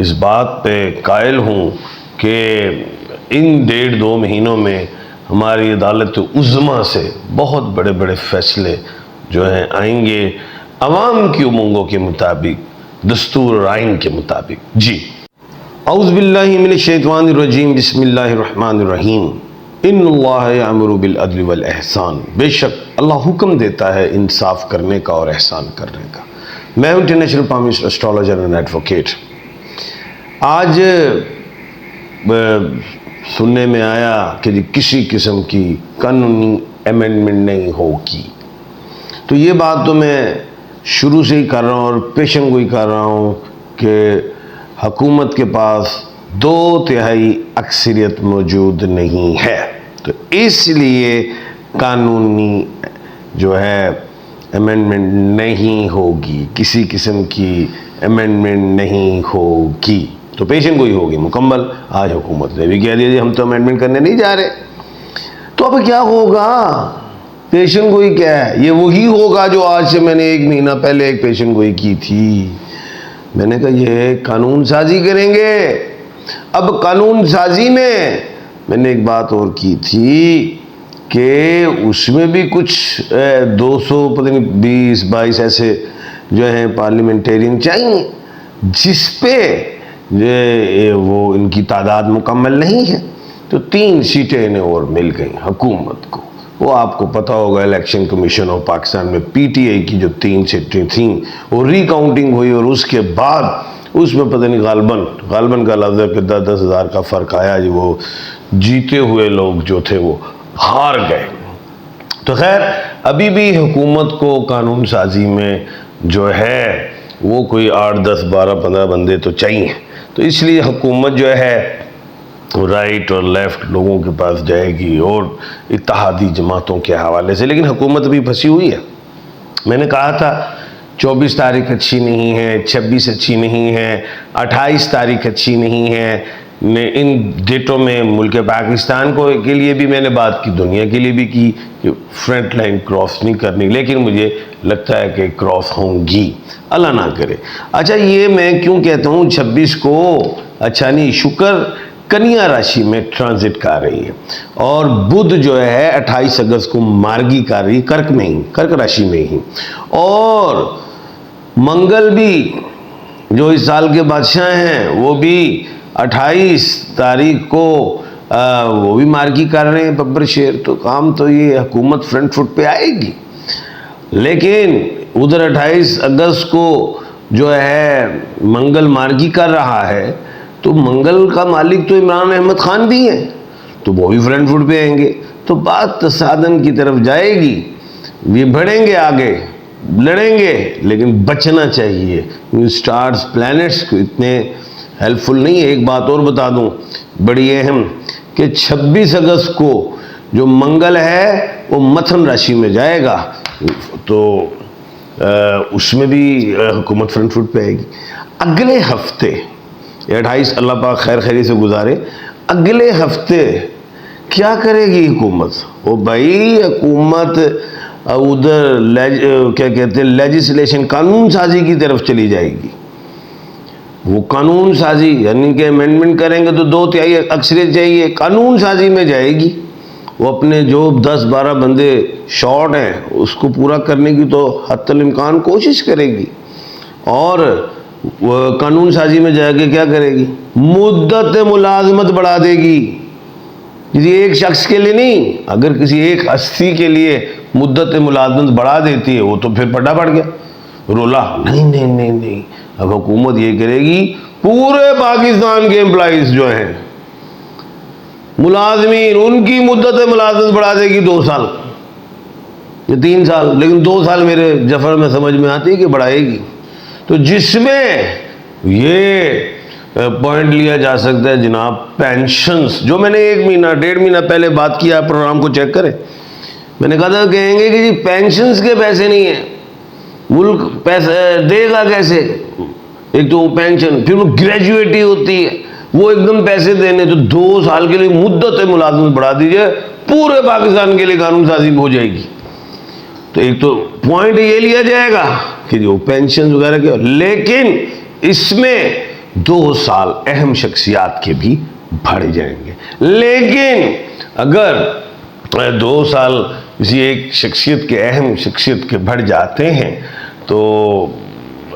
اس بات پہ قائل ہوں کہ ان 1.5-2 مہینوں میں ہماری عدالت عظمیٰ سے بہت بڑے بڑے فیصلے جو ہیں آئیں گے عوام کی امنگوں کے مطابق، دستور اور آئین کے مطابق۔ جی اعوذ باللہ من الشیطان الرجیم، بسم اللہ الرحمن الرحیم۔ ان اللہ یأمر بالعدل والاحسان، بے شک اللہ حکم دیتا ہے انصاف کرنے کا اور احسان کرنے کا۔ میں ہوں انٹرنیشنل پامسٹر، اسٹرالوجر اینڈ ایڈوکیٹ۔ آج سننے میں آیا کہ کسی قسم کی قانونی امینڈمنٹ نہیں ہوگی، تو یہ بات تو میں شروع سے ہی کر رہا ہوں اور پیشن گوئی کر رہا ہوں کہ حکومت کے پاس 2/3 اکثریت موجود نہیں ہے، تو اس لیے قانونی جو ہے امینڈمنٹ نہیں ہوگی، کسی قسم کی امینڈمنٹ نہیں ہوگی، تو پیشن گوئی ہوگی مکمل۔ آج حکومت نے بھی کہہ دیا ہم تو امینڈمنٹ کرنے نہیں جا رہے، تو اب کیا ہوگا؟ پیشن گوئی کیا ہے؟ یہ وہی ہوگا جو آج سے میں نے 1 مہینہ پہلے ایک پیشن گوئی کی تھی۔ میں نے کہا یہ قانون سازی کریں گے۔ اب قانون سازی میں نے ایک بات اور کی تھی کہ اس میں بھی کچھ 222 ایسے جو ہیں پارلیمنٹیرین چاہیے، جس پہ وہ ان کی تعداد مکمل نہیں ہے، تو 3 سیٹیں انہیں اور مل گئیں حکومت کو۔ وہ آپ کو پتہ ہوگا الیکشن کمیشن آف پاکستان میں پی ٹی آئی کی جو 3 سیٹیں تھیں وہ ری کاؤنٹنگ ہوئی، اور اس کے بعد اس میں پتہ نہیں غالباً کا لفظ ہے کہ 10 ہزار کا فرق آیا، جو وہ جیتے ہوئے لوگ جو تھے وہ ہار گئے۔ تو خیر ابھی بھی حکومت کو قانون سازی میں جو ہے وہ کوئی 8 10 12 15 بندے تو چاہیے، تو اس لیے حکومت جو ہے رائٹ اور لیفٹ لوگوں کے پاس جائے گی اور اتحادی جماعتوں کے حوالے سے، لیکن حکومت بھی پھنسی ہوئی ہے۔ میں نے کہا تھا 24 تاریخ اچھی نہیں ہے، 26 اچھی نہیں ہے، 28 تاریخ اچھی نہیں ہے۔ ان ڈیٹوں میں ملک پاکستان کے لیے بھی میں نے بات کی، دنیا کے لیے بھی کی کہ فرنٹ لائن کراس نہیں کرنی، لیکن مجھے لگتا ہے کہ کراس ہوں گی، اللہ نہ کرے۔ اچھا یہ میں کیوں کہتا ہوں 26 کو اچھا نہیں، شکر کنیا راشی میں ٹرانزٹ کر رہی ہے، اور بدھ جو ہے 28 اگست کو مارگی کر رہی کرک راشی میں ہی، اور منگل بھی جو اس سال کے بادشاہ ہیں وہ بھی 28 تاریخ کو وہ بھی مارگی کر رہے ہیں ببر شیر، تو کام تو یہ حکومت فرنٹ فٹ پہ آئے گی۔ لیکن ادھر 28 اگست کو جو ہے منگل مارگی کر رہا ہے، تو منگل کا مالک تو عمران احمد خان بھی ہیں، تو وہ بھی فرنٹ فٹ پہ آئیں گے، تو بات تصادم کی طرف جائے گی۔ یہ بڑھیں گے آگے، لڑیں گے، لیکن بچنا چاہیے، سٹارز پلانٹس کو اتنے ہیلپ فل نہیں ہے۔ ایک بات اور بتا دوں بڑی اہم، کہ 26 اگست کو جو منگل ہے وہ متھن راشی میں جائے گا، تو اس میں بھی حکومت فرنٹ فٹ پہ آئے گی۔ اگلے ہفتے 28 اللہ پاک خیر خیری سے گزارے، اگلے ہفتے کیا کرے گی حکومت؟ وہ بھائی حکومت ادھر کیا کہتے ہیں لیجسلیشن، قانون سازی کی طرف چلی جائے گی۔ وہ قانون سازی یعنی کہ امینڈمنٹ کریں گے تو 2/3 اکثریت چاہیے، قانون سازی میں جائے گی۔ وہ اپنے جو 10 12 بندے شارٹ ہیں اس کو پورا کرنے کی تو حتی الامکان کوشش کرے گی، اور وہ قانون سازی میں جا کے کیا کرے گی؟ مدت ملازمت بڑھا دے گی، کسی ایک شخص کے لیے نہیں، اگر کسی ایک ہستی کے لیے مدت ملازمت بڑھا دیتی ہے وہ تو پھر پٹا پڑ گیا رولا۔ نہیں، اب حکومت یہ کرے گی پورے پاکستان کے امپلائیز جو ہیں ملازمین، ان کی مدت ملازمت بڑھا دے گی 2 سال یا 3 سال، لیکن 2 سال میرے جفر میں سمجھ میں آتی ہے کہ بڑھائے گی، تو جس میں یہ پوائنٹ لیا جا سکتا ہے جناب پینشنز، جو میں نے 1 مہینہ 1.5 مہینہ پہلے بات کیا، پروگرام کو چیک کریں، میں نے کہا تھا کہیں گے کہ جی پینشنز کے پیسے نہیں ہیں، ملک پیسے دے گا کیسے؟ ایک تو وہ پینشن، پھر وہ گریجویٹی ہوتی ہے، وہ ایک دم پیسے دینے، تو 2 سال کے لیے مدت ملازمت بڑھا دیجئے، پورے پاکستان کے لیے قانون سازی ہو جائے گی۔ تو ایک تو پوائنٹ یہ لیا جائے گا کہ جو پینشن وغیرہ کے، لیکن اس میں 2 سال اہم شخصیات کے بھی بڑھ جائیں گے. لیکن اگر 2 سال کسی ایک شخصیت کے اہم شخصیت کے بڑھ جاتے ہیں تو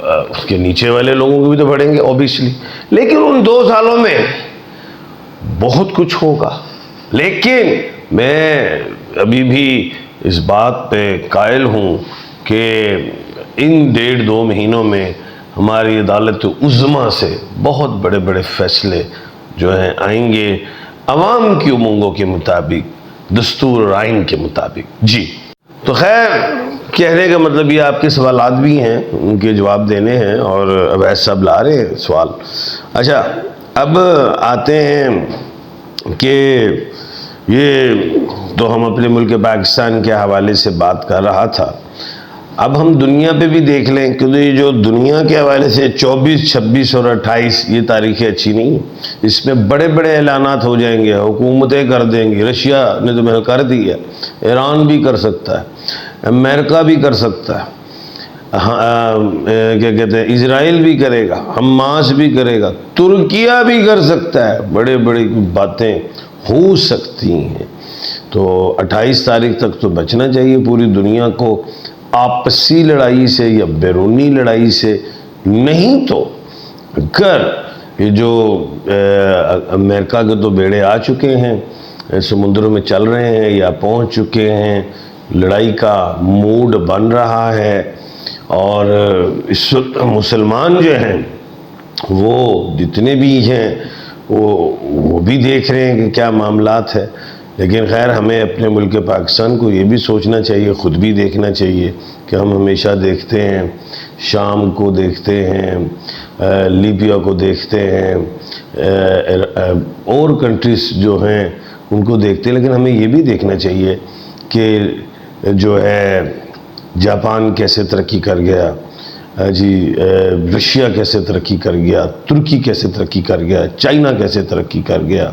اس کے نیچے والے لوگوں کو بھی تو بڑھیں گے اوبیسلی. لیکن ان 2 سالوں میں بہت کچھ ہوگا. لیکن میں ابھی بھی اس بات پہ قائل ہوں کہ ان 1.5-2 مہینوں میں ہماری عدالت عظمیٰ سے بہت بڑے بڑے فیصلے جو ہیں آئیں گے عوام کی امنگوں کے مطابق، دستور اور آئین کے مطابق. جی تو خیر، کہنے کا مطلب یہ آپ کے سوالات بھی ہیں، ان کے جواب دینے ہیں، اور اب ایسا لا رہے ہیں سوال. اچھا، اب آتے ہیں کہ یہ تو ہم اپنے ملک پاکستان کے حوالے سے بات کر رہا تھا. اب ہم دنیا پہ بھی دیکھ لیں، کیونکہ یہ جو دنیا کے حوالے سے 24، 26 اور 28 یہ تاریخیں اچھی نہیں. اس میں بڑے بڑے اعلانات ہو جائیں گے، حکومتیں کر دیں گی. رشیا نے تو محل کر دی ہے، ایران بھی کر سکتا ہے، امریکہ بھی کر سکتا ہے، کیا کہتے ہیں، اسرائیل بھی کرے گا، حماس بھی کرے گا، ترکیہ بھی کر سکتا ہے. بڑے بڑی باتیں ہو سکتی ہیں. تو 28 تاریخ تک تو بچنا چاہیے پوری دنیا کو آپسی لڑائی سے یا بیرونی لڑائی سے. نہیں تو اگر یہ جو امریکہ کے تو بیڑے آ چکے ہیں، سمندروں میں چل رہے ہیں یا پہنچ چکے ہیں، لڑائی کا موڈ بن رہا ہے، اور اس وقت مسلمان جو ہیں وہ جتنے بھی ہیں وہ بھی دیکھ رہے ہیں کہ کیا معاملات ہے. لیکن خیر، ہمیں اپنے ملک پاکستان کو یہ بھی سوچنا چاہیے، خود بھی دیکھنا چاہیے کہ ہم ہمیشہ دیکھتے ہیں، شام کو دیکھتے ہیں، لیبیا کو دیکھتے ہیں، اور کنٹریز جو ہیں ان کو دیکھتے ہیں. لیکن ہمیں یہ بھی دیکھنا چاہیے کہ جو ہے جاپان کیسے ترقی کر گیا، رشیا کیسے ترقی کر گیا، ترکی کیسے ترقی کر گیا، چائنا کیسے ترقی کر گیا.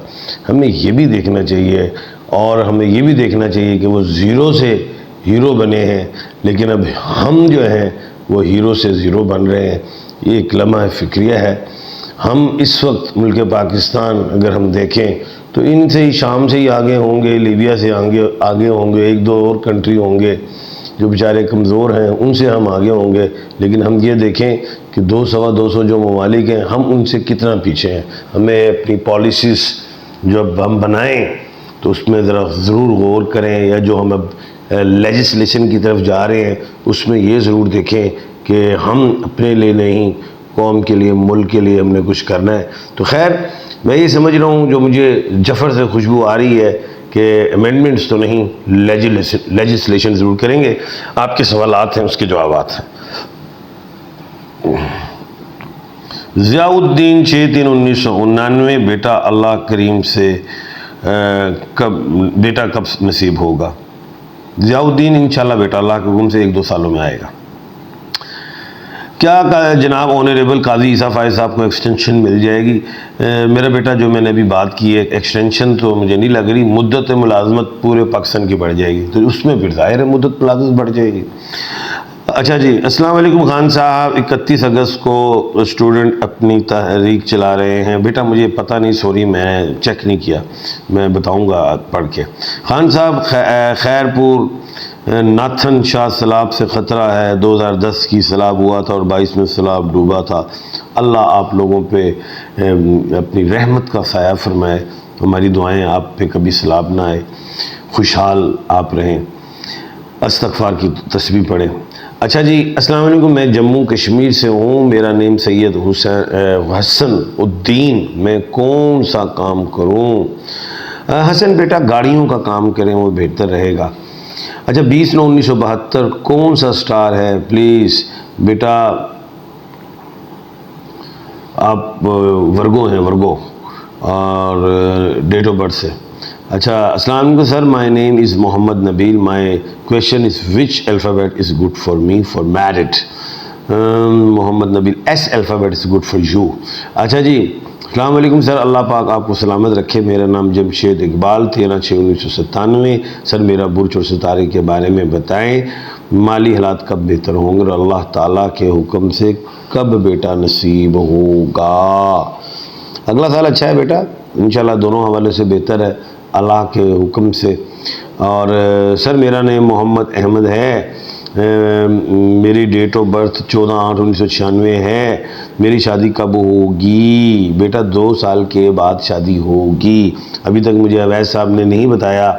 ہمیں یہ بھی دیکھنا چاہیے، اور ہمیں یہ بھی دیکھنا چاہیے کہ وہ زیرو سے ہیرو بنے ہیں، لیکن اب ہم جو ہیں وہ ہیرو سے زیرو بن رہے ہیں. یہ ایک لمحہ فکریہ ہے. ہم اس وقت ملک پاکستان اگر ہم دیکھیں تو ان سے ہی، شام سے ہی آگے ہوں گے، لیبیا سے آگے ہوں گے، 1-2 اور کنٹری ہوں گے جو بیچارے کمزور ہیں، ان سے ہم آگے ہوں گے. لیکن ہم یہ دیکھیں کہ 200 جو ممالک ہیں، ہم ان سے کتنا پیچھے ہیں. ہمیں اپنی پالیسیز جو اب ہم بنائیں تو اس میں ذرا ضرور غور کریں، یا جو ہم اب لیجسلیشن کی طرف جا رہے ہیں اس میں یہ ضرور دیکھیں کہ ہم اپنے لیے نہیں، قوم کے لیے، ملک کے لیے ہم نے کچھ کرنا ہے. تو خیر، میں یہ سمجھ رہا ہوں جو مجھے جفر سے خوشبو آ رہی ہے کہ امینڈمنٹس تو نہیں، لیجسلیشن ضرور کریں گے. آپ کے سوالات ہیں، اس کے جوابات ہیں. ضیاء الدین 6/3/1999، بیٹا اللہ کریم سے بیٹا کب نصیب ہوگا؟ ضیاء الدین انشاءاللہ بیٹا اللہ کے حکم سے 1-2 سالوں میں آئے گا. کیا جناب آنریبل قاضی عیسیٰ فائز صاحب کو ایکسٹینشن مل جائے گی؟ میرا بیٹا، جو میں نے ابھی بات کی ہے، ایکسٹینشن تو مجھے نہیں لگ رہی. مدت ملازمت پورے پاکستان کی بڑھ جائے گی، تو اس میں پھر ظاہر ہے مدت ملازمت بڑھ جائے گی. اچھا جی، السلام علیکم خان صاحب. 31 اگست کو اسٹوڈنٹ اپنی تحریک چلا رہے ہیں. بیٹا مجھے پتہ نہیں، سوری، میں چیک نہیں کیا، میں بتاؤں گا پڑھ کے. خان صاحب، خیرپور ناتھن شاہ سیلاب سے خطرہ ہے. 2010 کی سیلاب ہوا تھا اور 22 میں سیلاب ڈوبا تھا. اللہ آپ لوگوں پہ اپنی رحمت کا سایہ فرمائے. ہماری دعائیں آپ پہ کبھی سیلاب نہ آئے، خوشحال آپ رہیں. استغفار کی تسبیح پڑھیں. اچھا جی، السلام علیکم. میں جموں کشمیر سے ہوں. میرا نیم سید حسن الدین. میں کون سا کام کروں؟ حسن بیٹا، گاڑیوں کا کام کریں، وہ بہتر رہے گا. اچھا، 20/9/1972 کون سا سٹار ہے؟ پلیز بیٹا، آپ ورگو ہیں، ورگو، اور ڈیٹ آف برتھ سے. اچھا، السلام علیکم سر. My name is Muhammad Nabeel. My question is which alphabet is good for me for merit? Muhammad Nabeel, S alphabet is good for you. اچھا جی، السلام علیکم سر. اللہ پاک آپ کو سلامت رکھے. میرا نام جمشید اقبال، 13/6/1997. سر میرا برج اور ستارے کے بارے میں بتائیں. مالی حالات کب بہتر ہوں گے اور اللہ تعالیٰ کے حکم سے کب بیٹا نصیب ہوگا۔ اگلا سال اچھا ہے بیٹا، انشاءاللہ دونوں حوالے سے بہتر ہے اللہ کے حکم سے۔ اور سر میرا نام محمد احمد ہے، میری ڈیٹ آف برتھ 14/8/1996 ہے، میری شادی کب ہوگی؟ بیٹا 2 سال کے بعد شادی ہوگی۔ ابھی تک مجھے اویس صاحب نے نہیں بتایا،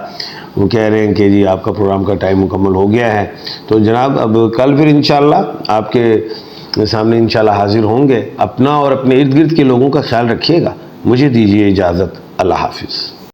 وہ کہہ رہے ہیں کہ جی آپ کا پروگرام کا ٹائم مکمل ہو گیا ہے۔ تو جناب اب کل پھر انشاءاللہ آپ کے سامنے انشاءاللہ حاضر ہوں گے۔ اپنا اور اپنے ارد گرد کے لوگوں کا خیال رکھیے گا۔ مجھے دیجیے اجازت، اللہ حافظ۔